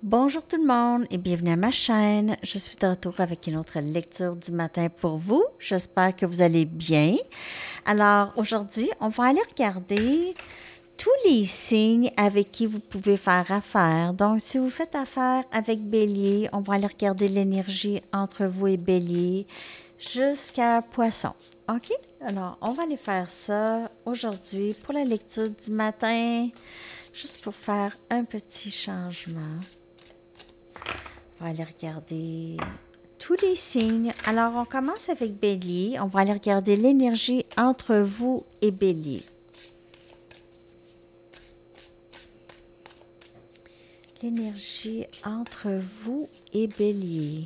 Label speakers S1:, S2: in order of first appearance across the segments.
S1: Bonjour tout le monde et bienvenue à ma chaîne. Je suis de retour avec une autre lecture du matin pour vous. J'espère que vous allez bien. Alors aujourd'hui, on va aller regarder tous les signes avec qui vous pouvez faire affaire. Donc si vous faites affaire avec Bélier, on va aller regarder l'énergie entre vous et Bélier jusqu'à Poisson. OK? Alors, on va aller faire ça aujourd'hui pour la lecture du matin, juste pour faire un petit changement. On va aller regarder tous les signes. Alors, on commence avec Bélier. On va aller regarder l'énergie entre vous et Bélier. L'énergie entre vous et Bélier.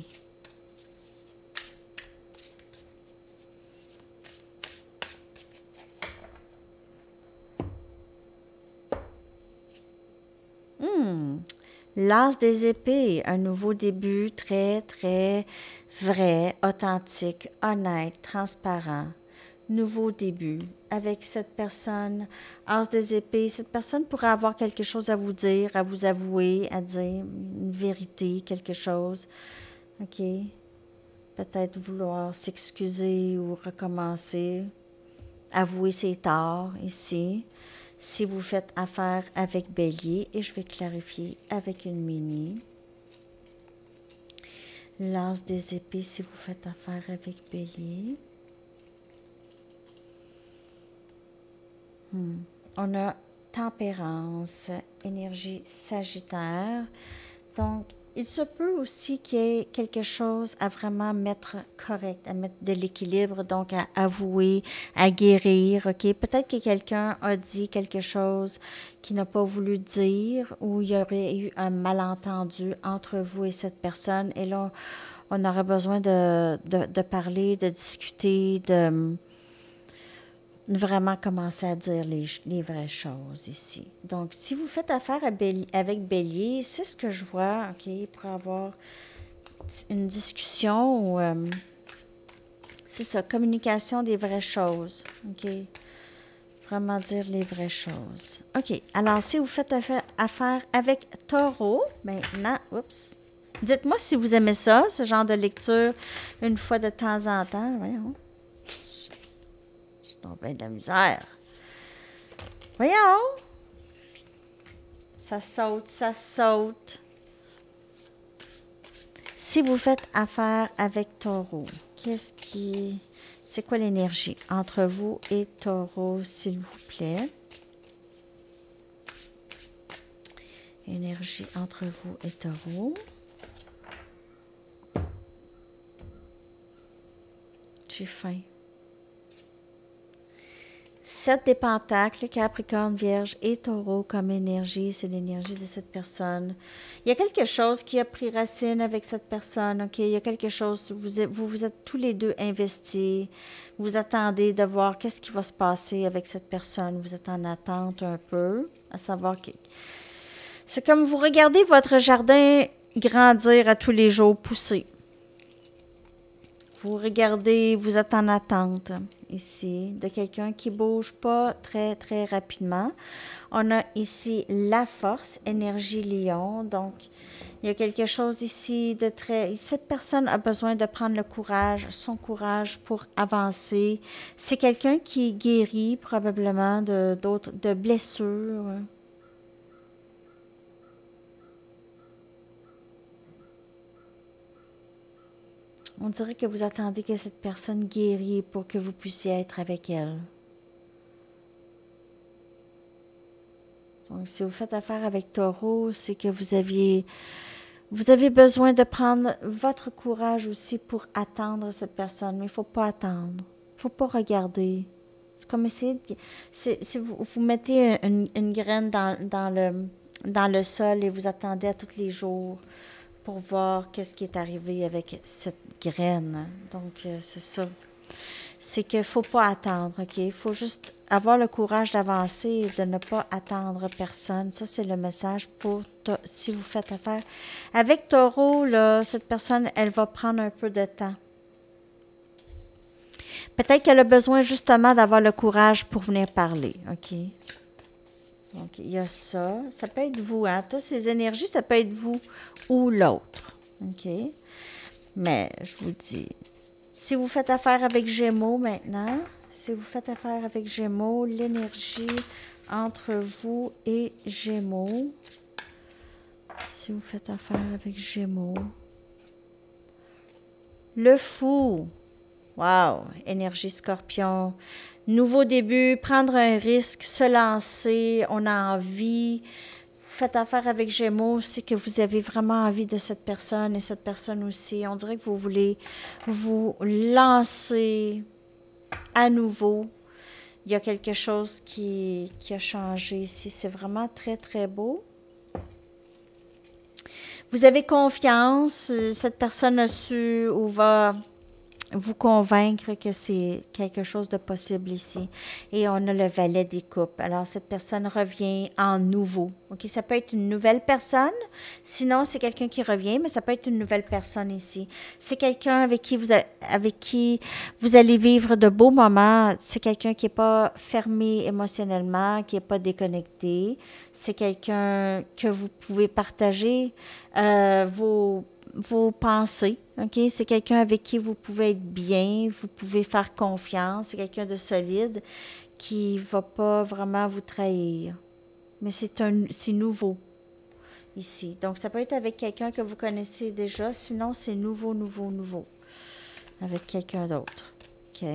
S1: L'as des épées, un nouveau début très, très vrai, authentique, honnête, transparent. Nouveau début avec cette personne. As des épées, cette personne pourrait avoir quelque chose à vous dire, à vous avouer, à dire une vérité, quelque chose. OK? Peut-être vouloir s'excuser ou recommencer. Avouer ses torts ici. Si vous faites affaire avec Bélier, et je vais clarifier avec une mini. L'as des épées si vous faites affaire avec Bélier. On a tempérance, énergie sagittaire. Donc, il se peut aussi qu'il y ait quelque chose à vraiment mettre correct, à mettre de l'équilibre, donc à avouer, à guérir, OK? Peut-être que quelqu'un a dit quelque chose qu'il n'a pas voulu dire ou il y aurait eu un malentendu entre vous et cette personne. Et là, on aurait besoin de parler, de discuter, de vraiment commencer à dire les vraies choses ici. Donc, si vous faites affaire avec Bélier, c'est ce que je vois, OK, pour avoir une discussion ou, c'est ça, communication des vraies choses, OK. Vraiment dire les vraies choses. OK, alors si vous faites affaire avec Taureau, maintenant, oups, dites-moi si vous aimez ça, ce genre de lecture, une fois de temps en temps, voyons. J'ai donc bien de la misère. Voyons! Ça saute, ça saute. Si vous faites affaire avec Taureau, c'est quoi l'énergie entre vous et Taureau, s'il vous plaît? Énergie entre vous et Taureau. J'ai faim. 7 des pentacles, Capricorne, Vierge et Taureau comme énergie, c'est l'énergie de cette personne. Il y a quelque chose qui a pris racine avec cette personne, OK? Il y a quelque chose, vous êtes tous les deux investis. Vous attendez de voir qu'est-ce qui va se passer avec cette personne. Vous êtes en attente un peu, à savoir que... C'est comme vous regardez votre jardin grandir à tous les jours, pousser. Vous regardez, vous êtes en attente ici de quelqu'un qui bouge pas très, très rapidement. On a ici la force, énergie lion. Donc, il y a quelque chose ici de très... Cette personne a besoin de prendre le courage, son courage pour avancer. C'est quelqu'un qui est guéri probablement de blessures. On dirait que vous attendez que cette personne guérisse pour que vous puissiez être avec elle. Donc, si vous faites affaire avec Taureau, c'est que vous avez besoin de prendre votre courage aussi pour attendre cette personne. Mais il ne faut pas attendre. Il ne faut pas regarder. C'est comme essayer de... Si vous mettez une graine dans le sol et vous attendez à tous les jours pour voir qu'est-ce qui est arrivé avec cette graine. Donc, c'est ça. C'est qu'il ne faut pas attendre, OK? Il faut juste avoir le courage d'avancer et de ne pas attendre personne. Ça, c'est le message pour si vous faites affaire. Avec Taureau, là, cette personne, elle va prendre un peu de temps. Peut-être qu'elle a besoin justement d'avoir le courage pour venir parler, OK? Donc, il y a ça. Ça peut être vous, hein. Toutes ces énergies, ça peut être vous ou l'autre. OK? Mais, je vous dis, si vous faites affaire avec Gémeaux maintenant, si vous faites affaire avec Gémeaux, l'énergie entre vous et Gémeaux, si vous faites affaire avec Gémeaux, le fou, wow, énergie Scorpion, nouveau début, prendre un risque, se lancer, on a envie. Vous faites affaire avec Gémeaux, c'est que vous avez vraiment envie de cette personne et cette personne aussi. On dirait que vous voulez vous lancer à nouveau. Il y a quelque chose qui a changé ici. C'est vraiment très, très beau. Vous avez confiance. Cette personne a su ou va vous convaincre que c'est quelque chose de possible ici. Et on a le valet des coupes. Alors, cette personne revient en nouveau. OK? Ça peut être une nouvelle personne. Sinon, c'est quelqu'un qui revient, mais ça peut être une nouvelle personne ici. C'est quelqu'un avec qui vous allez vivre de beaux moments. C'est quelqu'un qui n'est pas fermé émotionnellement, qui n'est pas déconnecté. C'est quelqu'un que vous pouvez partager vos pensées, OK? C'est quelqu'un avec qui vous pouvez être bien, vous pouvez faire confiance, c'est quelqu'un de solide qui ne va pas vraiment vous trahir. Mais c'est nouveau ici. Donc, ça peut être avec quelqu'un que vous connaissez déjà, sinon c'est nouveau, nouveau, nouveau. Avec quelqu'un d'autre. OK?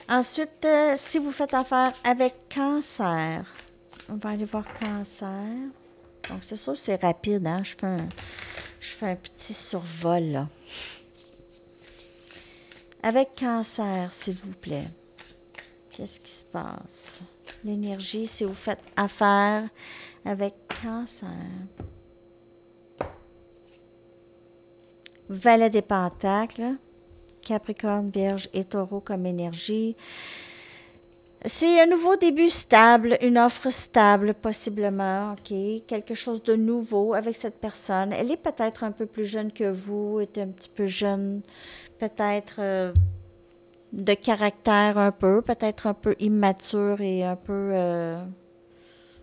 S1: Ensuite, si vous faites affaire avec Cancer, on va aller voir Cancer. Donc, c'est sûr que c'est rapide, hein? Je fais un petit survol, là. Avec Cancer, s'il vous plaît, qu'est-ce qui se passe? L'énergie, si vous faites affaire avec Cancer. Valet des Pentacles, Capricorne, Vierge et Taureau comme énergie. C'est un nouveau début stable, une offre stable possiblement, OK? Quelque chose de nouveau avec cette personne. Elle est peut-être un peu plus jeune que vous, est un petit peu jeune, peut-être de caractère un peu, peut-être un peu immature et un peu,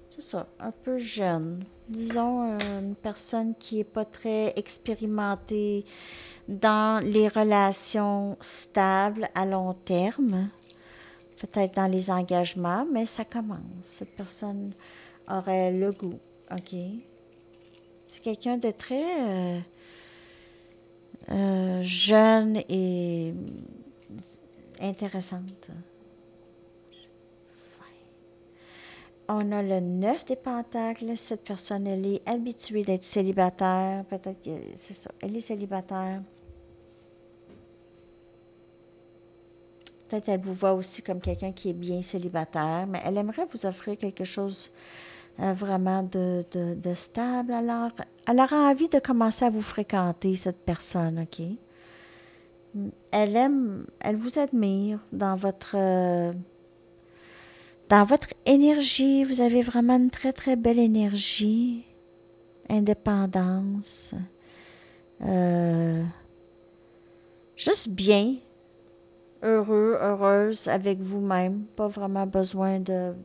S1: c'est ça, un peu jeune. Disons une personne qui n'est pas très expérimentée dans les relations stables à long terme. Peut-être dans les engagements, mais ça commence. Cette personne aurait le goût, OK? C'est quelqu'un de très jeune et intéressante. On a le 9 des Pentacles. Cette personne, elle est habituée d'être célibataire. Peut-être que c'est ça, elle est célibataire. Peut-être elle vous voit aussi comme quelqu'un qui est bien célibataire, mais elle aimerait vous offrir quelque chose vraiment de stable. Alors, elle aura envie de commencer à vous fréquenter, cette personne, OK? Elle vous admire dans votre énergie. Vous avez vraiment une très, très belle énergie. Indépendance. Juste bien. Heureux, heureuse avec vous-même. Pas vraiment besoin de...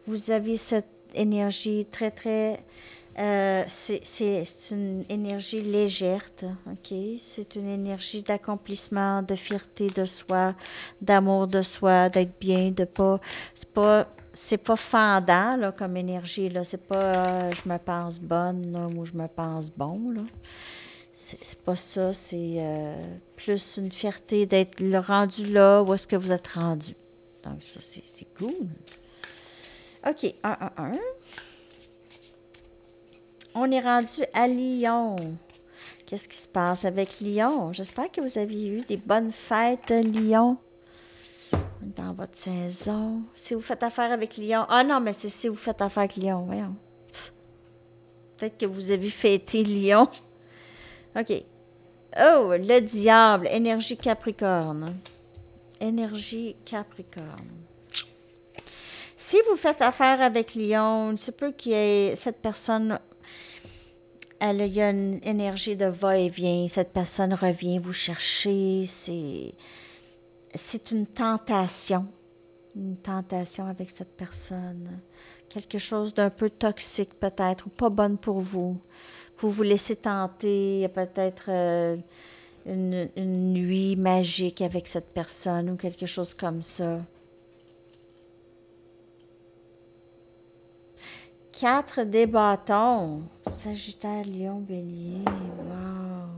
S1: Vous avez cette énergie très, très... c'est une énergie légère, OK? C'est une énergie d'accomplissement, de fierté de soi, d'amour de soi, d'être bien, de pas... C'est pas fendant, là, comme énergie, là. C'est pas je me pense bonne, là, ou je me pense bon, là. C'est pas ça, c'est plus une fierté d'être rendu là où est-ce que vous êtes rendu. Donc, ça, c'est cool. OK, 1. On est rendu à Lion. Qu'est-ce qui se passe avec Lion? J'espère que vous avez eu des bonnes fêtes, Lion, dans votre saison. Si vous faites affaire avec Lion... Ah non, mais c'est si vous faites affaire avec Lion, voyons. Peut-être que vous avez fêté Lion. OK. Oh, le diable, énergie Capricorne. Énergie Capricorne. Si vous faites affaire avec Lion, il se peut qu'il y ait cette personne, il y a une énergie de va-et-vient. Cette personne revient vous chercher. C'est une tentation. une tentation avec cette personne. Quelque chose d'un peu toxique peut-être, ou pas bonne pour vous. Vous vous laissez tenter, peut-être une nuit magique avec cette personne ou quelque chose comme ça. 4 des bâtons. Sagittaire, Lion, Bélier. Wow.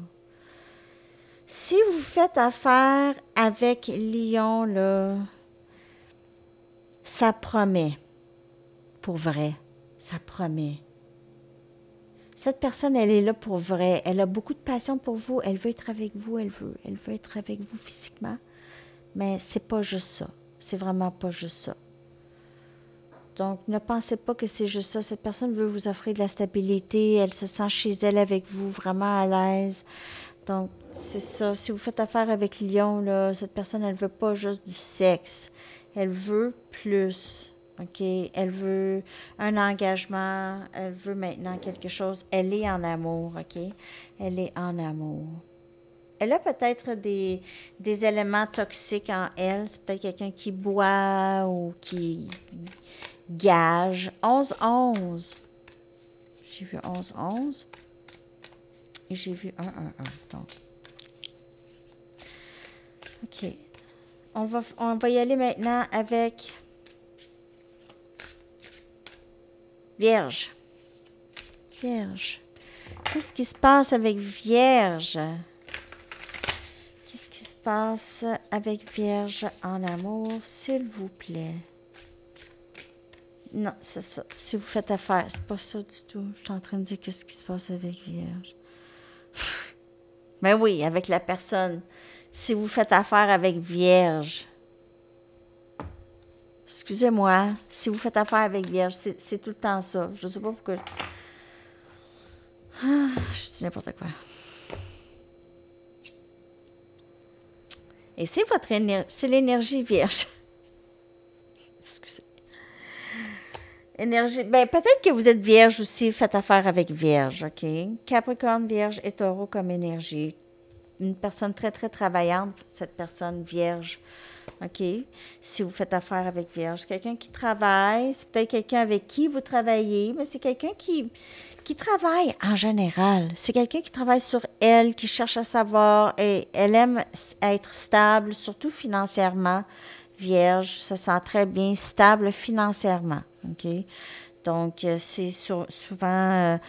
S1: Si vous faites affaire avec Lion, là, ça promet. Pour vrai. Ça promet. Cette personne, elle est là pour vrai. Elle a beaucoup de passion pour vous. Elle veut être avec vous. Elle veut être avec vous physiquement. Mais c'est pas juste ça. C'est vraiment pas juste ça. Donc, ne pensez pas que c'est juste ça. Cette personne veut vous offrir de la stabilité. Elle se sent chez elle avec vous, vraiment à l'aise. Donc, c'est ça. Si vous faites affaire avec Lion, là, cette personne, elle veut pas juste du sexe. Elle veut plus. OK? Elle veut un engagement. Elle veut maintenant quelque chose. Elle est en amour. OK? Elle est en amour. Elle a peut-être des éléments toxiques en elle. C'est peut-être quelqu'un qui boit ou qui gage. 11-11. J'ai vu 11-11. Et j'ai vu 1-1-1. Donc, OK. On va y aller maintenant avec Vierge. Vierge. Qu'est-ce qui se passe avec Vierge? Qu'est-ce qui se passe avec Vierge en amour, s'il vous plaît? Non, c'est ça. Si vous faites affaire, c'est pas ça du tout. Je suis en train de dire qu'est-ce qui se passe avec Vierge. Mais oui, avec la personne. Si vous faites affaire avec Vierge. Excusez-moi. Si vous faites affaire avec Vierge, c'est tout le temps ça. Je ne sais pas pourquoi. Je dis n'importe quoi. Et c'est votre énergie. C'est l'énergie Vierge. Excusez. Énergie. Ben, peut-être que vous êtes Vierge aussi. Faites affaire avec Vierge, OK? Capricorne, Vierge et Taureau comme énergie. Une personne très, très travaillante, cette personne Vierge. OK? Si vous faites affaire avec Vierge. Quelqu'un qui travaille, c'est peut-être quelqu'un avec qui vous travaillez, mais c'est quelqu'un qui travaille en général. C'est quelqu'un qui travaille sur elle, qui cherche à savoir, et elle aime être stable, surtout financièrement. Vierge se sent très bien stable financièrement. OK? Donc, c'est souvent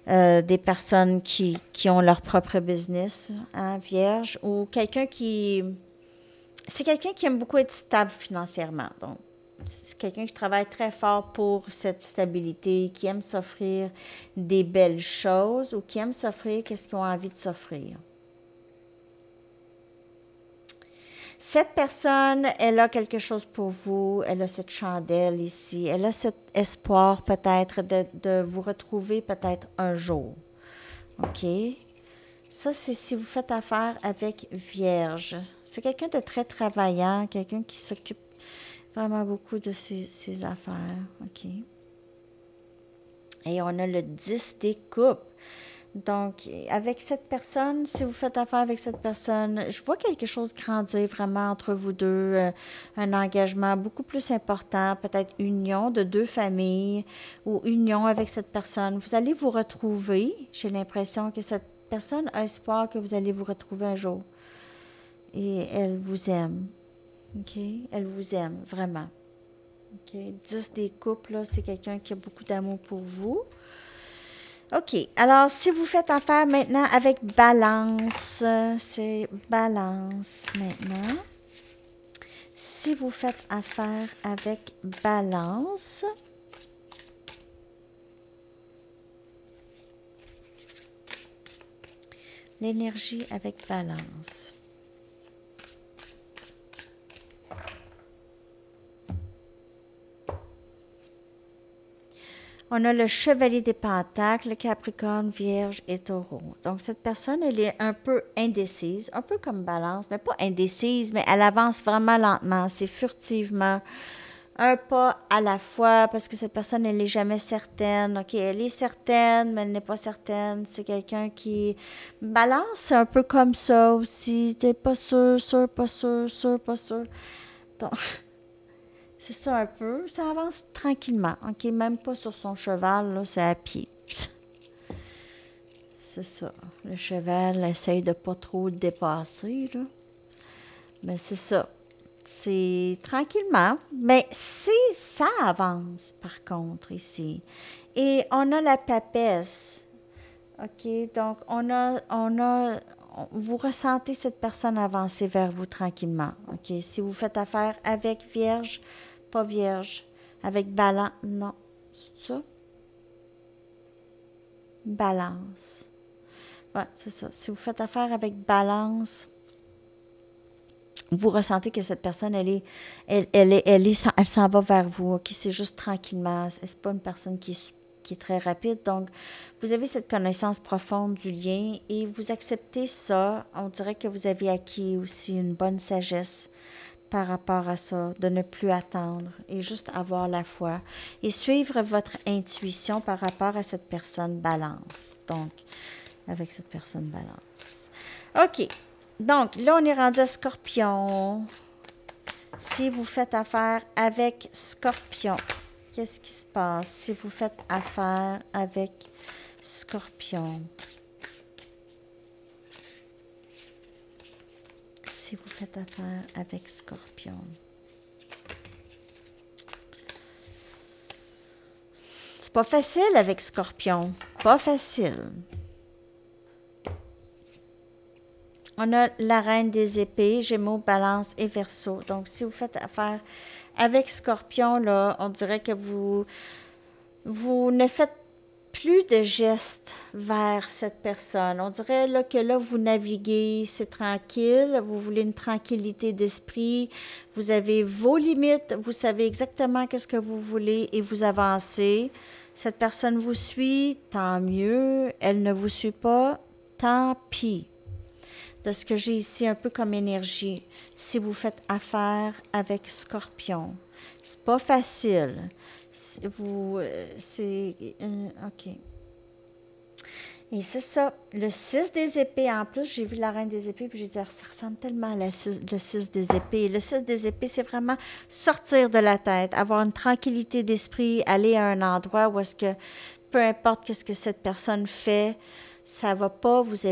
S1: des personnes qui ont leur propre business, hein, Vierge, ou quelqu'un qui... C'est quelqu'un qui aime beaucoup être stable financièrement. Donc, c'est quelqu'un qui travaille très fort pour cette stabilité, qui aime s'offrir des belles choses ou qui aime s'offrir qu'est-ce qu'ils ont envie de s'offrir. Cette personne, elle a quelque chose pour vous, elle a cette chandelle ici, elle a cet espoir peut-être de vous retrouver peut-être un jour. OK? Ça, c'est si vous faites affaire avec Vierge. C'est quelqu'un de très travaillant, quelqu'un qui s'occupe vraiment beaucoup de ses affaires. OK? Et on a le 10 des coupes. Donc, avec cette personne, si vous faites affaire avec cette personne, je vois quelque chose grandir vraiment entre vous deux, un engagement beaucoup plus important, peut-être union de deux familles ou union avec cette personne. Vous allez vous retrouver. J'ai l'impression que cette personne a espoir que vous allez vous retrouver un jour. Et elle vous aime. OK? Elle vous aime, vraiment. OK? 10 des coupes, là, c'est quelqu'un qui a beaucoup d'amour pour vous. OK. Alors, si vous faites affaire maintenant avec Balance, c'est Balance maintenant. Si vous faites affaire avec Balance, l'énergie avec Balance. On a le chevalier des pentacles, Capricorne, Vierge et Taureau. Donc, cette personne, elle est un peu indécise, un peu comme Balance, mais pas indécise, mais elle avance vraiment lentement, c'est furtivement, un pas à la fois, parce que cette personne, elle n'est jamais certaine. OK, elle est certaine, mais elle n'est pas certaine. C'est quelqu'un qui... Balance, c'est un peu comme ça aussi. T'es pas sûr, sûr, pas sûr, sûr, pas sûr. Donc... C'est ça un peu. Ça avance tranquillement. OK, même pas sur son cheval, là, c'est à pied. C'est ça. Le cheval essaye de pas trop le dépasser, là. Mais c'est ça. C'est tranquillement. Mais si ça avance, par contre, ici. Et on a la papesse. OK, donc vous ressentez cette personne avancer vers vous tranquillement. OK, si vous faites affaire avec vierge, pas vierge, avec balance, non, c'est ça? Balance. Ouais, c'est ça. Si vous faites affaire avec balance, vous ressentez que cette personne, elle s'en va vers vous. OK, c'est juste tranquillement. C'est pas une personne qui est très rapide. Donc, vous avez cette connaissance profonde du lien et vous acceptez ça. On dirait que vous avez acquis aussi une bonne sagesse par rapport à ça, de ne plus attendre et juste avoir la foi et suivre votre intuition par rapport à cette personne balance. Donc, avec cette personne balance. OK. Donc, là, on est rendu à Scorpion. Si vous faites affaire avec Scorpion, qu'est-ce qui se passe si vous faites affaire avec Scorpion? Si vous faites affaire avec Scorpion. C'est pas facile avec Scorpion. Pas facile. On a la reine des épées, Gémeaux, Balance et Verseau. Donc, si vous faites affaire avec Scorpion, là, on dirait que vous ne faites plus de gestes vers cette personne. On dirait là, que là, vous naviguez, c'est tranquille, vous voulez une tranquillité d'esprit, vous avez vos limites, vous savez exactement qu'est-ce que vous voulez et vous avancez. Cette personne vous suit, tant mieux. Elle ne vous suit pas, tant pis. De ce que j'ai ici un peu comme énergie, si vous faites affaire avec Scorpion. C'est pas facile. OK. Et c'est ça. Le 6 des épées, en plus, j'ai vu la reine des épées, puis j'ai dit, ça ressemble tellement à le 6 des épées. Le 6 des épées, c'est vraiment sortir de la tête, avoir une tranquillité d'esprit, aller à un endroit où est-ce que, peu importe qu'est-ce que cette personne fait, ça ne va pas vous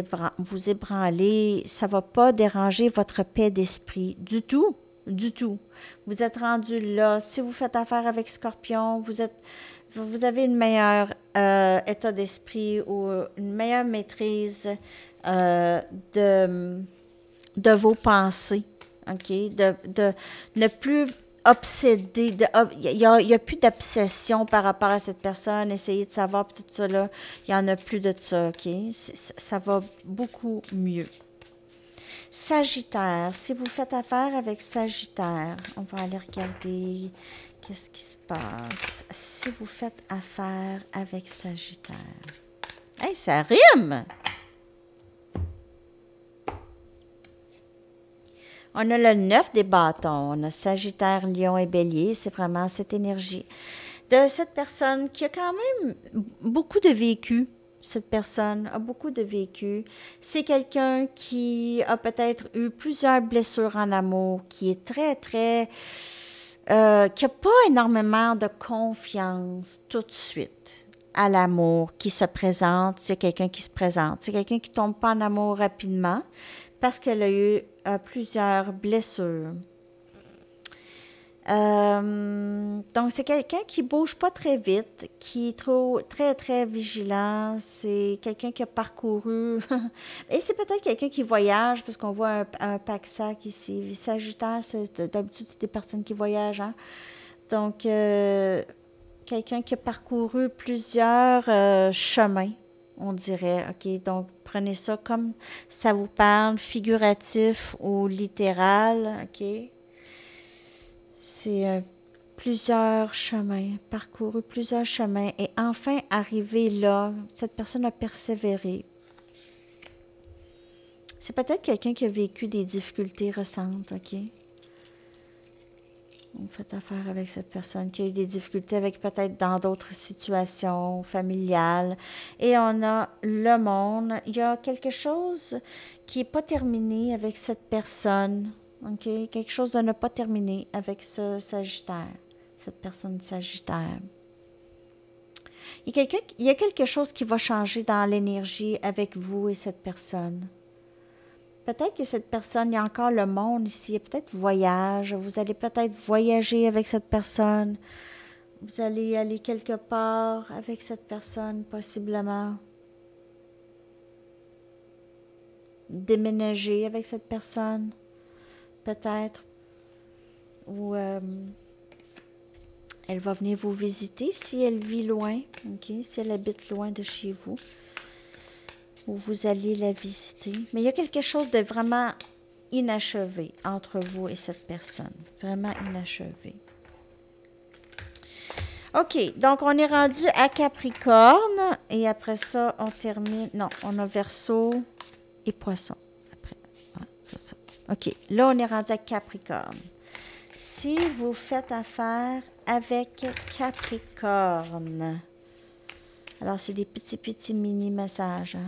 S1: ébranler, ça ne va pas déranger votre paix d'esprit du tout, du tout. Vous êtes rendu là. Si vous faites affaire avec Scorpion, vous avez une meilleure état d'esprit ou une meilleure maîtrise de vos pensées, OK? De ne plus obsédé, il n'y a plus d'obsession par rapport à cette personne, essayer de savoir, puis tout ça, là, il n'y en a plus de ça, OK? Ça va beaucoup mieux. Sagittaire, si vous faites affaire avec Sagittaire, on va aller regarder qu'est-ce qui se passe. Si vous faites affaire avec Sagittaire. Hey, ça rime! On a le 9 des bâtons, on a Sagittaire, Lion et Bélier, c'est vraiment cette énergie de cette personne qui a quand même beaucoup de vécu. Cette personne a beaucoup de vécu. C'est quelqu'un qui a peut-être eu plusieurs blessures en amour, qui est très, qui n'a pas énormément de confiance tout de suite à l'amour qui se présente. C'est quelqu'un qui se présente. C'est quelqu'un qui ne tombe pas en amour rapidement parce qu'elle a eu plusieurs blessures. Donc, c'est quelqu'un qui bouge pas très vite, qui est très vigilant. C'est quelqu'un qui a parcouru. Et c'est peut-être quelqu'un qui voyage, parce qu'on voit un pack-sac ici. Sagittaire, c'est d'habitude des personnes qui voyagent. Hein? Donc, quelqu'un qui a parcouru plusieurs chemins, on dirait. OK, donc prenez ça comme ça vous parle, figuratif ou littéral. OK. C'est plusieurs chemins, parcouru plusieurs chemins et enfin arrivé là, cette personne a persévéré. C'est peut-être quelqu'un qui a vécu des difficultés récentes, OK? Vous faites affaire avec cette personne qui a eu des difficultés avec peut-être dans d'autres situations familiales. Et on a le monde. Il y a quelque chose qui n'est pas terminé avec cette personne. OK? Quelque chose de ne pas terminé avec ce Sagittaire, cette personne Sagittaire. Il y a quelque chose qui va changer dans l'énergie avec vous et cette personne. Peut-être que cette personne, il y a encore le monde ici, il y a peut-être voyage, vous allez peut-être voyager avec cette personne, vous allez aller quelque part avec cette personne, possiblement. Déménager avec cette personne, peut-être. Ou elle va venir vous visiter si elle vit loin, ok? Si elle habite loin de chez vous. Ou vous allez la visiter. Mais il y a quelque chose de vraiment inachevé entre vous et cette personne. Vraiment inachevé. OK, donc on est rendu à Capricorne. Et après ça, on termine... Non, on a Verseau et Poisson. Après, ouais, c'est ça. OK, là, on est rendu à Capricorne. Si vous faites affaire avec Capricorne, alors c'est des petits mini-messages, hein?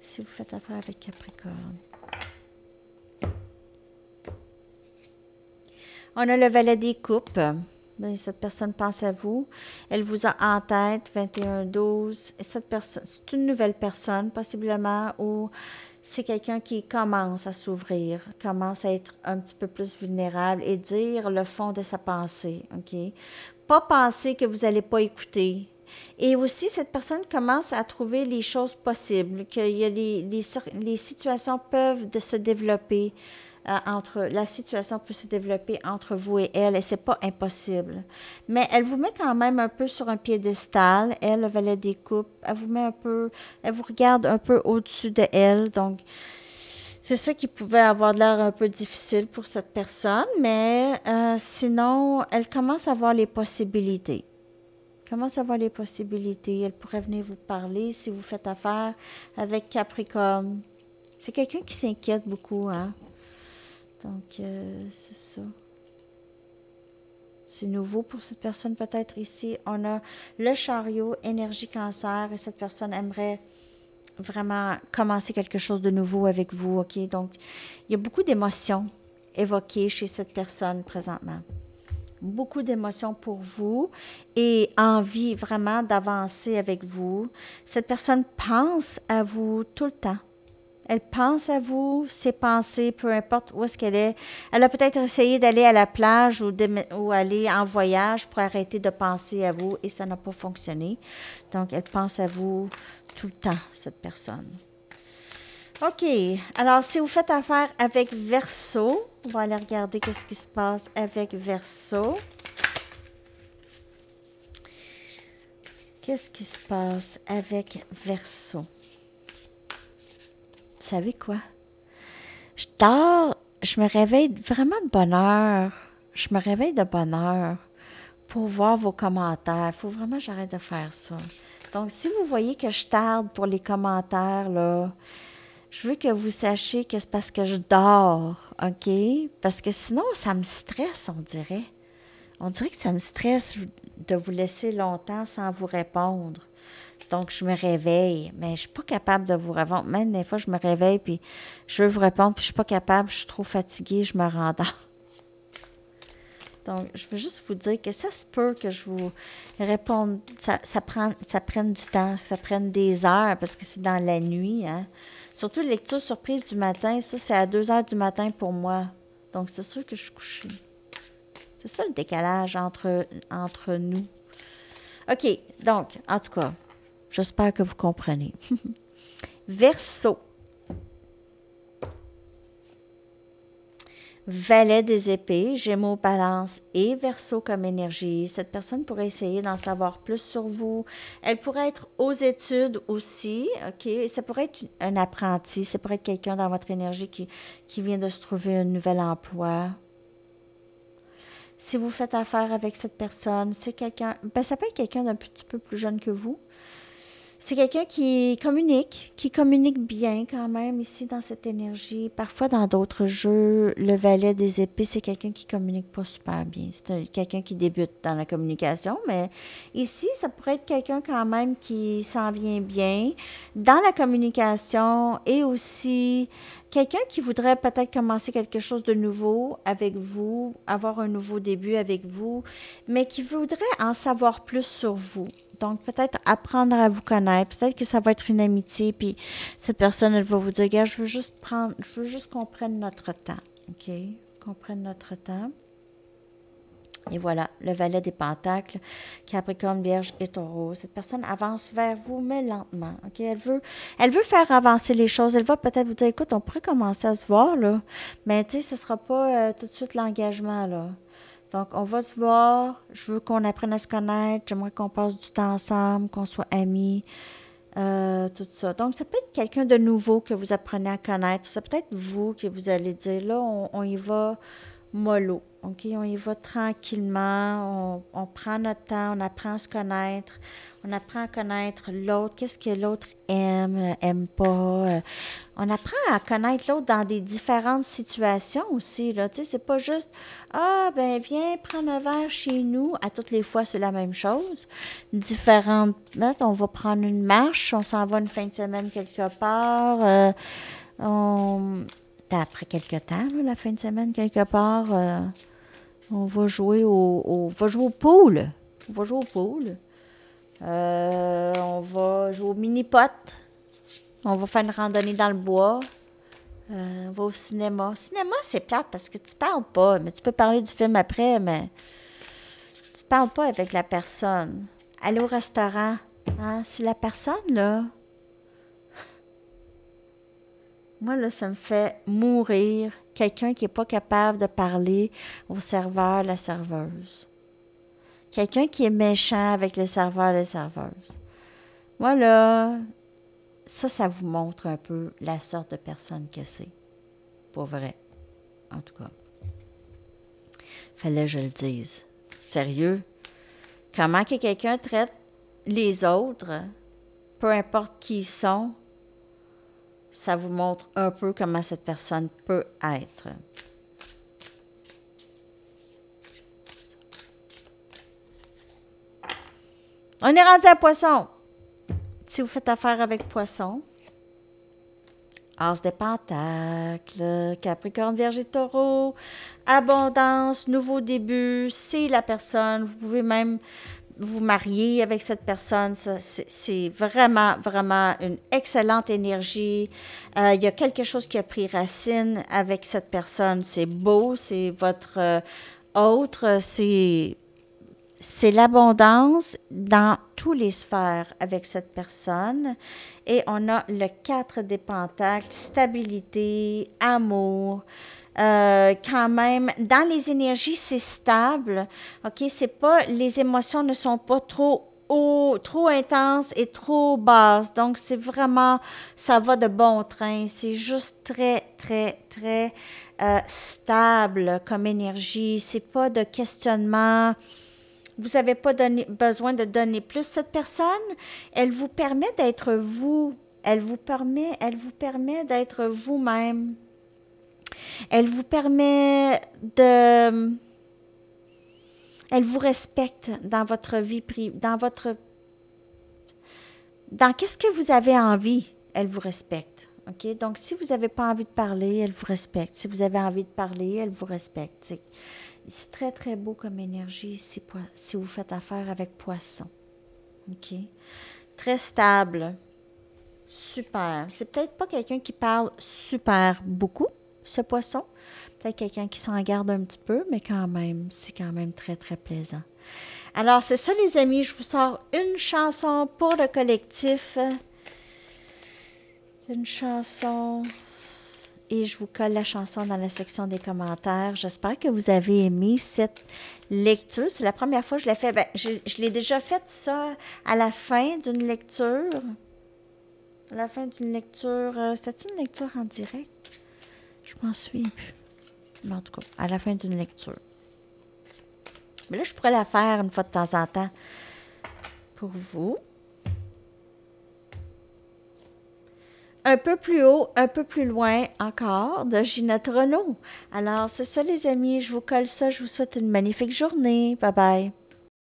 S1: Si vous faites affaire avec Capricorne. On a le valet des coupes. Bien, cette personne pense à vous. Elle vous a en tête, 21-12. Cette personne, c'est une nouvelle personne, possiblement, ou c'est quelqu'un qui commence à s'ouvrir, commence à être un petit peu plus vulnérable et dire le fond de sa pensée, OK? Pas penser que vous n'allez pas écouter. Et aussi, cette personne commence à trouver les choses possibles, que y a les situations peuvent se développer la situation peut se développer entre vous et c'est pas impossible. Mais elle vous met quand même un peu sur un piédestal, elle, le valet des coupes, elle vous met un peu, elle vous regarde un peu au-dessus de elle, donc c'est ça qui pouvait avoir l'air un peu difficile pour cette personne, mais sinon, elle commence à voir les possibilités. Commence à voir les possibilités. Elle pourrait venir vous parler si vous faites affaire avec Capricorne. C'est quelqu'un qui s'inquiète beaucoup, hein? Donc, c'est ça. C'est nouveau pour cette personne peut-être ici. On a le chariot, énergie cancer, et cette personne aimerait vraiment commencer quelque chose de nouveau avec vous, OK? Donc, il y a beaucoup d'émotions évoquées chez cette personne présentement. Beaucoup d'émotions pour vous et envie vraiment d'avancer avec vous. Cette personne pense à vous tout le temps. Elle pense à vous, ses pensées, peu importe où est-ce qu'elle est. Elle a peut-être essayé d'aller à la plage ou aller en voyage pour arrêter de penser à vous et ça n'a pas fonctionné. Donc, elle pense à vous tout le temps, cette personne. OK. Alors, si vous faites affaire avec Verseau, on va aller regarder qu'est-ce qui se passe avec Verseau. Qu'est-ce qui se passe avec Verseau? Vous savez quoi? Je dors, je me réveille vraiment de bonne heure. Je me réveille de bonne heure pour voir vos commentaires. Il faut vraiment que j'arrête de faire ça. Donc, si vous voyez que je tarde pour les commentaires, là, je veux que vous sachiez que c'est parce que je dors, OK? Parce que sinon, ça me stresse, on dirait. On dirait que ça me stresse de vous laisser longtemps sans vous répondre. Donc, je me réveille, mais je ne suis pas capable de vous répondre. Même des fois, je me réveille, puis je veux vous répondre, puis je ne suis pas capable, je suis trop fatiguée, je me rendors. Donc, je veux juste vous dire que ça se peut que je vous réponde, ça prenne du temps, ça prenne des heures, parce que c'est dans la nuit, hein. Surtout les lectures surprises du matin, ça, c'est à 2 heures du matin pour moi. Donc, c'est sûr que je suis couchée. C'est ça le décalage entre nous. OK, donc, en tout cas, j'espère que vous comprenez. Verseau. Valet des épées, Gémeaux, Balance et Verseau comme énergie. Cette personne pourrait essayer d'en savoir plus sur vous. Elle pourrait être aux études aussi, OK? Ça pourrait être un apprenti, ça pourrait être quelqu'un dans votre énergie qui vient de se trouver un nouvel emploi. Si vous faites affaire avec cette personne, c'est quelqu'un, ben ça peut être quelqu'un d'un petit peu plus jeune que vous. C'est quelqu'un qui communique bien quand même ici dans cette énergie. Parfois dans d'autres jeux, le valet des épées, c'est quelqu'un qui communique pas super bien. Quelqu'un qui débute dans la communication, mais ici, ça pourrait être quelqu'un quand même qui s'en vient bien dans la communication et aussi quelqu'un qui voudrait peut-être commencer quelque chose de nouveau avec vous, avoir un nouveau début avec vous, mais qui voudrait en savoir plus sur vous. Donc, peut-être apprendre à vous connaître. Peut-être que ça va être une amitié, puis cette personne, elle va vous dire, gars, je veux juste qu'on prenne notre temps. OK? Qu'on prenne notre temps. Et voilà, le valet des pentacles, Capricorne, Vierge et Taureau. Cette personne avance vers vous, mais lentement. OK? Elle veut faire avancer les choses. Elle va peut-être vous dire, écoute, on pourrait commencer à se voir, là. Mais, tu sais, ce ne sera pas tout de suite l'engagement, là. Donc, on va se voir. Je veux qu'on apprenne à se connaître. J'aimerais qu'on passe du temps ensemble, qu'on soit amis, tout ça. Donc, ça peut être quelqu'un de nouveau que vous apprenez à connaître. Ça peut être vous que vous allez dire, là, on y va mollo. OK? On y va tranquillement. On prend notre temps. On apprend à se connaître. On apprend à connaître l'autre. Qu'est-ce que l'autre aime pas. On apprend à connaître l'autre dans des différentes situations aussi, là. Tu sais, c'est pas juste « Ah, ben viens prendre un verre chez nous. » À toutes les fois, c'est la même chose. Différentes... On va prendre une marche. On s'en va une fin de semaine quelque part. Après quelque temps, là, la fin de semaine quelque part, on va jouer on va jouer au pool. On va jouer au pool. On va jouer au mini-pot. On va faire une randonnée dans le bois. On va au cinéma. Cinéma, c'est plate parce que tu parles pas. Mais tu peux parler du film après, mais tu parles pas avec la personne. Aller au restaurant. Hein? Si la personne, là... Moi, là, ça me fait mourir. Quelqu'un qui n'est pas capable de parler au serveur, la serveuse. Quelqu'un qui est méchant avec le serveur, la serveuse. Moi, là, ça vous montre un peu la sorte de personne que c'est. Pour vrai. En tout cas. Fallait que je le dise. Sérieux. Comment que quelqu'un traite les autres, peu importe qui ils sont, ça vous montre un peu comment cette personne peut être. On est rendu à Poisson. Si vous faites affaire avec Poisson, As de Pentacles, Capricorne, Vierge et Taureau, abondance, nouveau début, c'est la personne. Vous pouvez même vous marier avec cette personne. C'est vraiment, vraiment une excellente énergie. Il y a quelque chose qui a pris racine avec cette personne. C'est beau, c'est votre autre, c'est l'abondance dans tous les sphères avec cette personne. Et on a le 4 des pentacles, stabilité, amour. Quand même, dans les énergies, c'est stable. OK? C'est pas, les émotions ne sont pas trop haut, trop intenses et trop basses. Donc, c'est vraiment, ça va de bon train. C'est juste très, très, très stable comme énergie. C'est pas de questionnement. Vous n'avez pas besoin de donner plus. Cette personne, elle vous permet d'être vous. Elle vous permet d'être vous-même. Elle vous permet de... Elle vous respecte dans votre vie privée, dans qu'est-ce que vous avez envie, elle vous respecte. OK? Donc, si vous n'avez pas envie de parler, elle vous respecte. Si vous avez envie de parler, elle vous respecte. C'est très, très beau comme énergie si vous faites affaire avec Poisson. OK? Très stable. Super. C'est peut-être pas quelqu'un qui parle super beaucoup, ce Poisson. Peut-être quelqu'un qui s'en garde un petit peu, mais quand même, c'est quand même très, très plaisant. Alors, c'est ça, les amis. Je vous sors une chanson pour le collectif. Une chanson... Et je vous colle la chanson dans la section des commentaires. J'espère que vous avez aimé cette lecture. C'est la première fois que je l'ai fait. Je l'ai déjà fait ça à la fin d'une lecture. À la fin d'une lecture. C'était-tu une lecture en direct? Je m'en souviens plus. Mais en tout cas, à la fin d'une lecture. Mais là, je pourrais la faire une fois de temps en temps pour vous. un peu plus haut, un peu plus loin encore de Ginette Renault. Alors, c'est ça les amis, je vous colle ça, je vous souhaite une magnifique journée. Bye bye.